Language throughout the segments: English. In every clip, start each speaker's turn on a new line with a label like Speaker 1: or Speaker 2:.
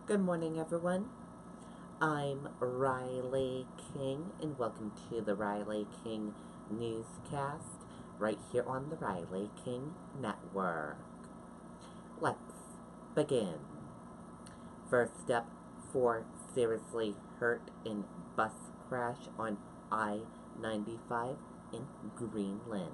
Speaker 1: Good morning, everyone. I'm Riley King, and welcome to the Riley King newscast right here on the Riley King Network. Let's begin. First up, 4 seriously hurt in bus crash on I-95 in Greenland.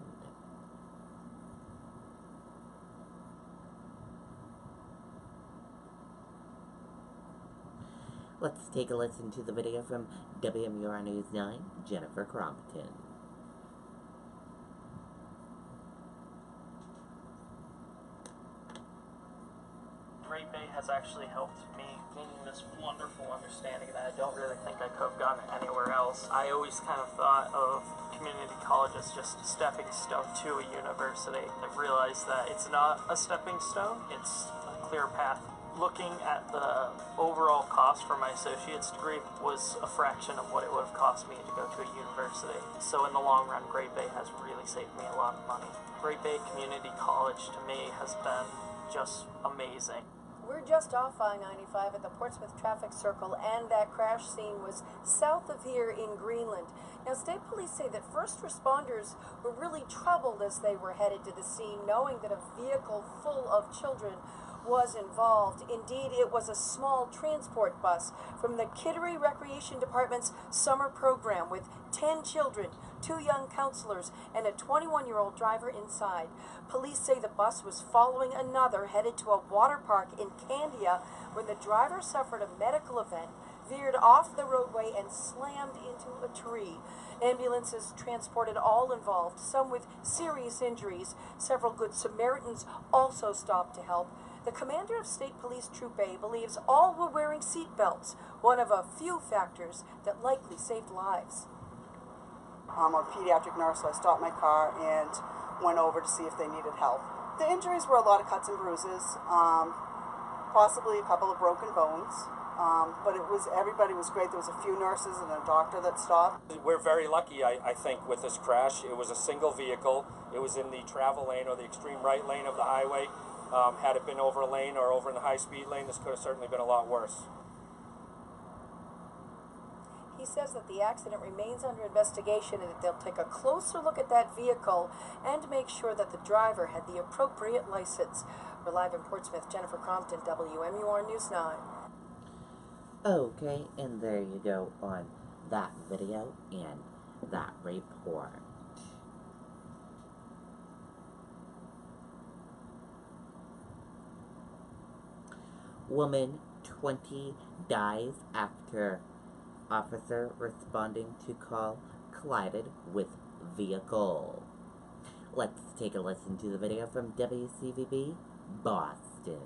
Speaker 1: Let's take a listen to the video from WMUR News 9, Jennifer Crompton.
Speaker 2: Great Bay has actually helped me gain this wonderful understanding that I don't really think I could have gotten anywhere else. I always kind of thought of community college as just a stepping stone to a university. I've realized that it's not a stepping stone, it's a clear path. Looking at the overall cost for my associate's degree was a fraction of what it would have cost me to go to a university. So in the long run, Great Bay has really saved me a lot of money. Great Bay Community College to me has been just amazing.
Speaker 3: We're just off I-95 at the Portsmouth traffic circle, and that crash scene was south of here in Greenland. Now, state police say that first responders were really troubled as they were headed to the scene, knowing that a vehicle full of children was involved. Indeed, it was a small transport bus from the Kittery Recreation Department's summer program with 10 children, 2 young counselors, and a 21-year-old driver inside. Police say the bus was following another headed to a water park in Candia when the driver suffered a medical event, veered off the roadway, and slammed into a tree. Ambulances transported all involved, some with serious injuries. Several Good Samaritans also stopped to help. The commander of State Police Troop A believes all were wearing seat belts, one of a few factors that likely saved lives.
Speaker 4: I'm a pediatric nurse, so I stopped my car and went over to see if they needed help. The injuries were a lot of cuts and bruises, possibly a couple of broken bones, but everybody was great. There was a few nurses and a doctor that stopped.
Speaker 5: We're very lucky, I think, with this crash. It was a single vehicle. It was in the travel lane or the extreme right lane of the highway. Had it been over a lane or over in the high-speed lane, this could have certainly been a lot worse.
Speaker 3: He says that the accident remains under investigation and that they'll take a closer look at that vehicle and make sure that the driver had the appropriate license. We're live in Portsmouth. Jennifer Crompton, WMUR News 9.
Speaker 1: Okay, and there you go on that video and that report. Woman 20 dies after officer responding to call collided with vehicle. Let's take a listen to the video from WCVB Boston.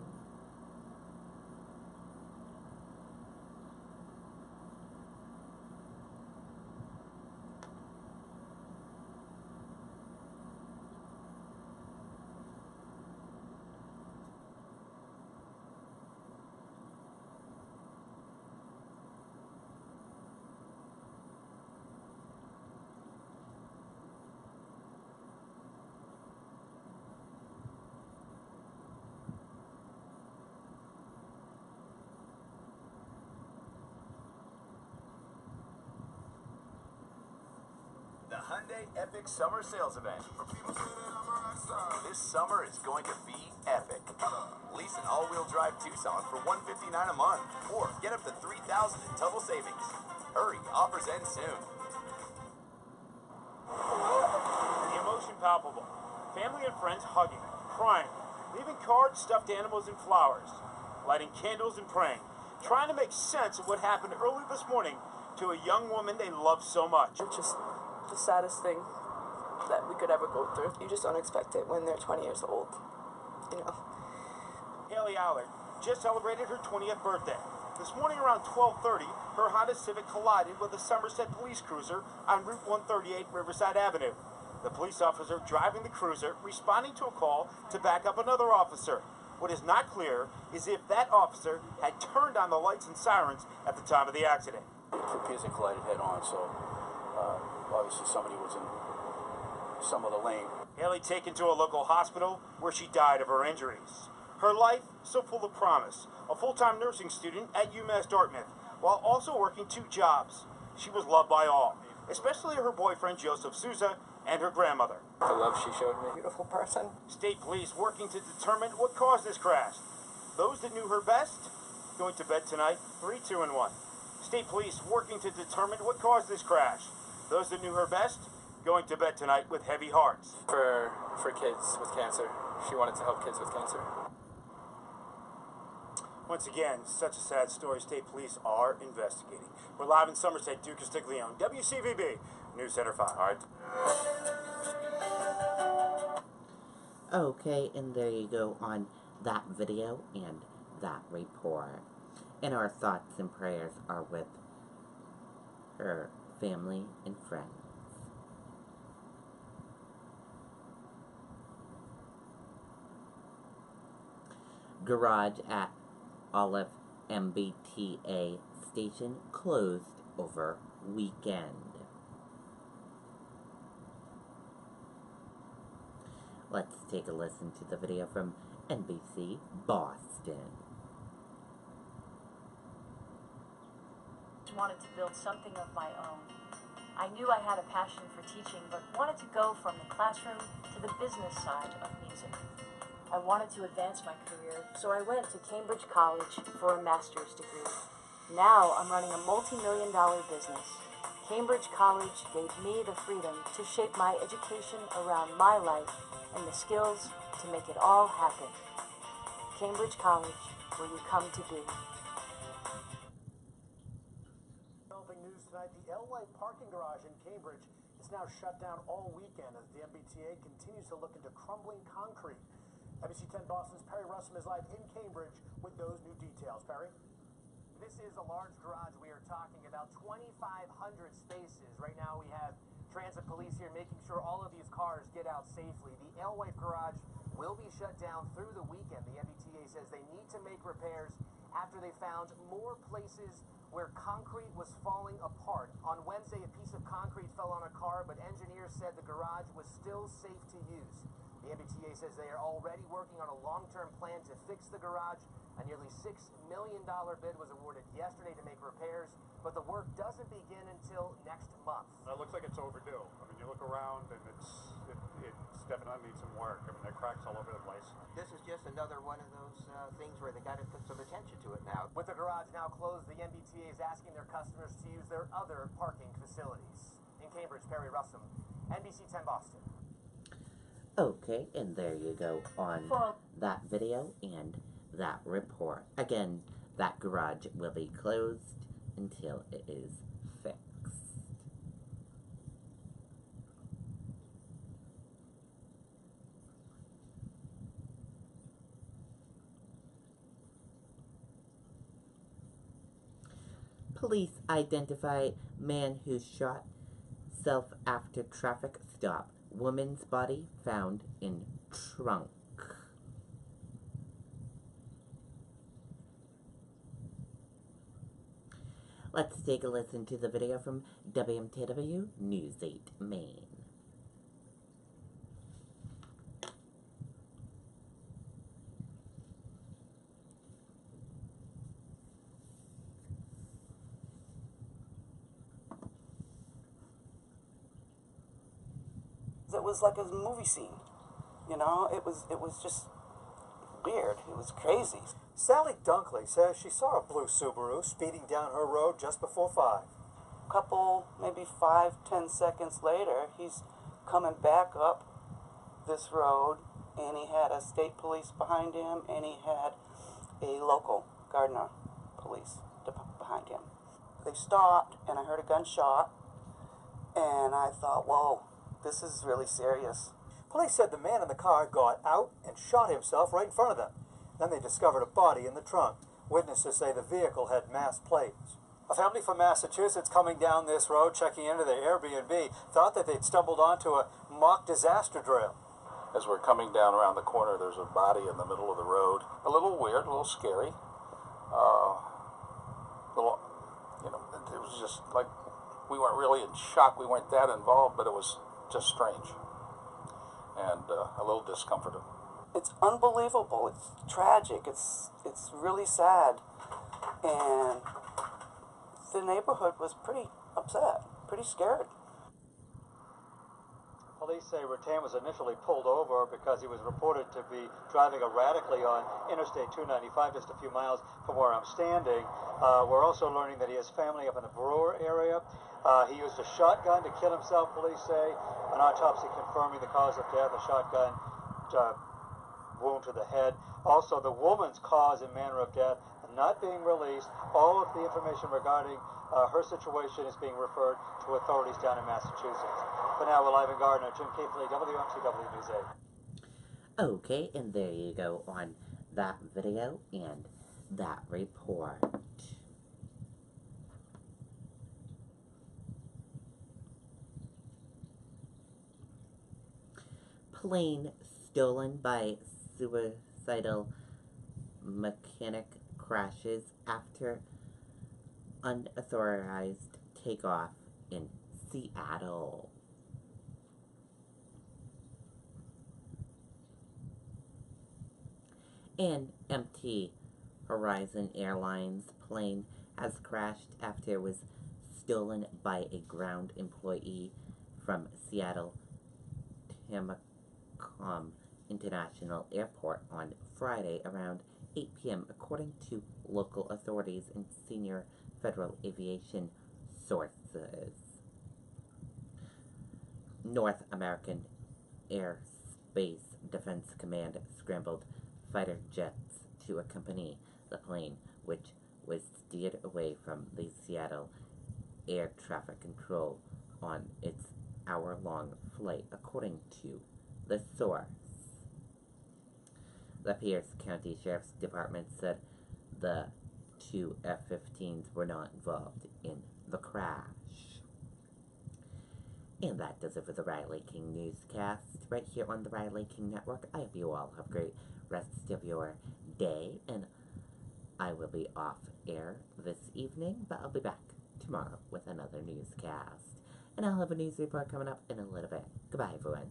Speaker 6: The Hyundai Epic Summer Sales Event. This summer is going to be epic. Lease an all-wheel drive Tucson for $159 a month, or get up to $3,000 in total savings. Hurry, offers end soon.
Speaker 7: The emotion palpable. Family and friends hugging, crying, leaving cards, stuffed animals, and flowers, lighting candles and praying, trying to make sense of what happened early this morning to a young woman they love so much.
Speaker 8: It's just the saddest thing that we could ever go through. You just don't expect it when they're 20 years old, you know.
Speaker 7: Haley Allard just celebrated her 20th birthday. This morning around 12:30, her Honda Civic collided with a Somerset police cruiser on Route 138 Riverside Avenue. The police officer driving the cruiser responding to a call to back up another officer. What is not clear is if that officer had turned on the lights and sirens at the time of the accident.
Speaker 9: The cruiser collided head on, so obviously somebody was in some other lane.
Speaker 7: Haley taken to a local hospital where she died of her injuries. Her life so full of promise. A full-time nursing student at UMass Dartmouth, while also working 2 jobs. She was loved by all, especially her boyfriend Joseph Souza and her grandmother.
Speaker 10: The love she showed me. Beautiful person.
Speaker 7: State police working to determine what caused this crash. Those that knew her best, going to bed tonight, 3, 2, and 1. State police working to determine what caused this crash. Those that knew her best, going to bed tonight with heavy hearts.
Speaker 10: For kids with cancer. She wanted to help kids with cancer.
Speaker 7: Once again, such a sad story. State police are investigating. We're live in Somerset. Duke Castiglione, WCVB News Center 5. All right.
Speaker 1: Okay, and there you go on that video and that report. And our thoughts and prayers are with her family and friends. Garage at Olive MBTA station closed over weekend. Let's take a listen to the video from NBC Boston.
Speaker 11: Wanted to build something of my own. I knew I had a passion for teaching, but wanted to go from the classroom to the business side of music. I wanted to advance my career, so I went to Cambridge College for a master's degree. Now I'm running a multi-million-dollar business. Cambridge College gave me the freedom to shape my education around my life and the skills to make it all happen. Cambridge College, where you come to be.
Speaker 12: News tonight, the Elway parking garage in Cambridge is now shut down all weekend as the MBTA continues to look into crumbling concrete. NBC 10 Boston's Perry Russum is live in Cambridge with those new details. Perry?
Speaker 13: This is a large garage. We are talking about 2,500 spaces. Right now we have transit police here making sure all of these cars get out safely. The Elway garage will be shut down through the weekend. The MBTA says they need to make repairs after they found more places where concrete was falling apart. On Wednesday, a piece of concrete fell on a car, but engineers said the garage was still safe to use. The MBTA says they are already working on a long-term plan to fix the garage. A nearly $6 million bid was awarded yesterday to make repairs, but the work doesn't begin until next month.
Speaker 14: It looks like it's overdue. I mean, you look around and it definitely needs some work. I mean, there are cracks all over the place.
Speaker 15: This is just another one of those things where they got to put some attention to it now.
Speaker 13: With the garage now closed, the MBTA is asking their customers to use their other parking facilities. In Cambridge, Perry Russum, NBC 10 Boston.
Speaker 1: Okay, and there you go on that video and that report. Again, that garage will be closed until it is fixed. Police identify man who shot self after traffic stop. Woman's body found in trunk. Let's take a listen to the video from WMTW News 8 Maine.
Speaker 4: It was like a movie scene, you know. It was just weird. It was crazy.
Speaker 16: Sally Dunkley says she saw a blue Subaru speeding down her road just before 5.
Speaker 4: Couple, maybe 5-10 seconds later, he's coming back up this road, and he had a state police behind him, and he had a local Gardner police behind him. They stopped, and I heard a gunshot, and I thought, whoa, this is really serious.
Speaker 16: Police said the man in the car got out and shot himself right in front of them. Then they discovered a body in the trunk. Witnesses say the vehicle had mass plates. A family from Massachusetts coming down this road, checking into their Airbnb, thought that they'd stumbled onto a mock disaster drill.
Speaker 9: As we're coming down around the corner, there's a body in the middle of the road. A little weird, a little scary. It was just like, we weren't really in shock. We weren't that involved, but it was just strange and a little discomforting.
Speaker 4: It's unbelievable. It's tragic. It's really sad. And the neighborhood was pretty upset, pretty scared.
Speaker 16: Police say Rattan was initially pulled over because he was reported to be driving erratically on Interstate 295 just a few miles from where I'm standing. We're also learning that he has family up in the Brewer area. He used a shotgun to kill himself, police say. An autopsy confirming the cause of death, a shotgun wound to the head. Also, the woman's cause and manner of death not being released. All of the information regarding her situation is being referred to authorities down in Massachusetts. For now, we're live in Gardner. Jim Keithley, WMCW News 8.
Speaker 1: Okay, and there you go on that video and that report. Plane stolen by suicidal mechanic crashes after unauthorized takeoff in Seattle. An empty Horizon Airlines plane has crashed after it was stolen by a ground employee from Seattle Tamacom International Airport on Friday around 8 p.m., according to local authorities and senior federal aviation sources. North American Airspace Defense Command scrambled fighter jets to accompany the plane, which was steered away from the Seattle air traffic control on its hour-long flight, according to the source. The Pierce County Sheriff's Department said the two F-15s were not involved in the crash. And that does it for the Riley King newscast right here on the Riley King Network. I hope you all have a great rest of your day, and I will be off air this evening, but I'll be back tomorrow with another newscast. And I'll have a news report coming up in a little bit. Goodbye, everyone.